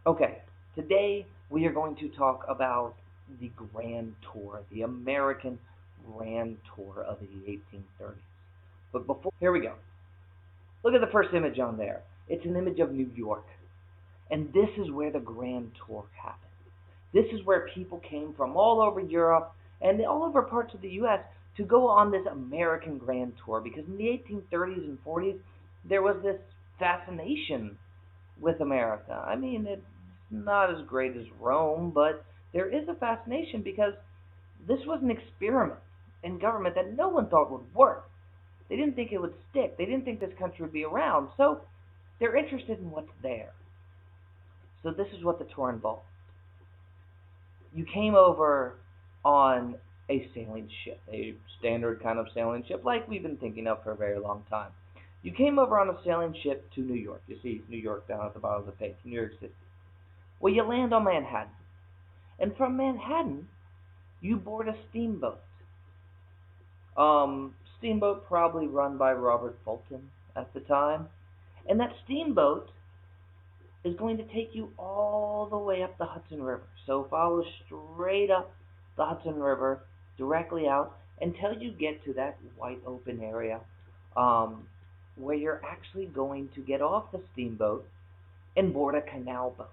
Okay, today we are going to talk about the Grand Tour, the American Grand Tour of the 1830s. But here we go. Look at the first image on there. It's an image of New York. And this is where the Grand Tour happened. This is where people came from all over Europe and all over parts of the US to go on this American Grand Tour because in the 1830s and 40s there was this fascination with America. I mean, it's not as great as Rome, but there is a fascination because this was an experiment in government that no one thought would work. They didn't think it would stick. They didn't think this country would be around. So they're interested in what's there. So this is what the tour involved. You came over on a sailing ship, a standard kind of sailing ship like we've been thinking of for a very long time. You came over on a sailing ship to New York. You see New York down at the bottom of the page, New York City. Well, you land on Manhattan. And from Manhattan, you board a steamboat. Steamboat probably run by Robert Fulton at the time. And that steamboat is going to take you all the way up the Hudson River. So follow straight up the Hudson River, directly out, until you get to that wide open area um, where you're actually going to get off the steamboat and board a canal boat.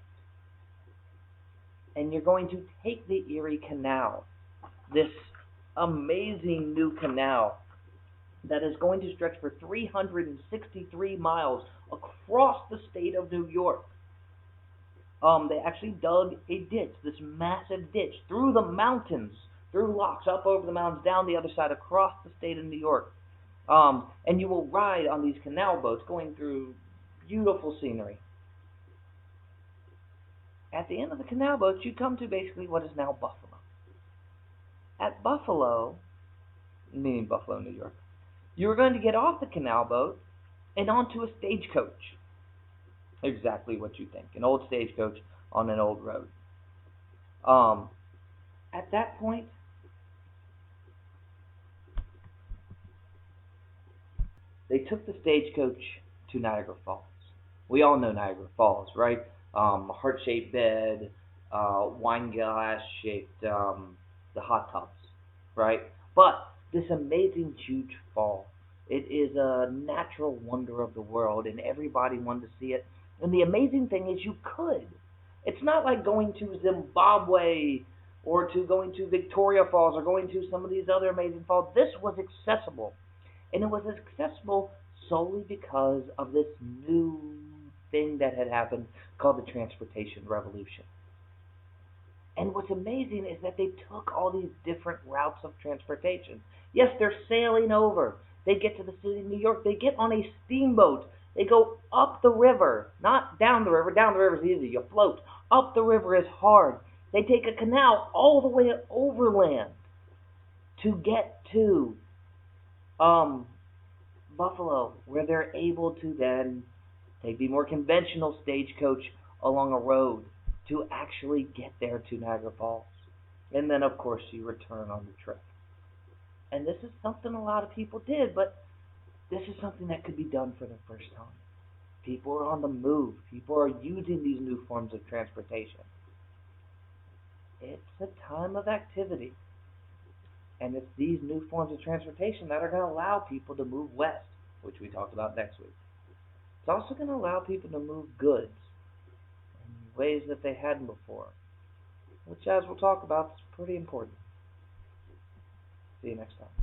And you're going to take the Erie Canal, this amazing new canal that is going to stretch for 363 miles across the state of New York. They actually dug a ditch, this massive ditch, through the mountains, through locks, up over the mountains, down the other side, across the state of New York. And you will ride on these canal boats going through beautiful scenery. At the end of the canal boats, you come to basically what is now Buffalo. At Buffalo, meaning Buffalo, New York, you are going to get off the canal boat and onto a stagecoach. Exactly what you think, an old stagecoach on an old road. Um, at that point, they took the stagecoach to Niagara Falls. We all know Niagara Falls, right? Heart-shaped bed, wine glass-shaped the hot tubs, right? But this amazing huge fall, it is a natural wonder of the world, and everybody wanted to see it. And the amazing thing is, you could. It's not like going to Zimbabwe or to going to Victoria Falls or going to some of these other amazing falls. This was accessible, and it was accessible solely because of this new thing that had happened called the transportation revolution. And what's amazing is that they took all these different routes of transportation. Yes, they're sailing over. They get to the city of New York. They get on a steamboat. They go up the river, not down the river. Down the river is easy. You float. Up the river is hard. They take a canal all the way overland to get to um, Buffalo, where they're able to then take the more conventional stagecoach along a road to actually get there to Niagara Falls. And then, of course, you return on the trip. And this is something a lot of people did, but this is something that could be done for the first time. People are on the move. People are using these new forms of transportation. It's a time of activity. And it's these new forms of transportation that are going to allow people to move west, which we talked about next week. It's also going to allow people to move goods in ways that they hadn't before, which, as we'll talk about, is pretty important. See you next time.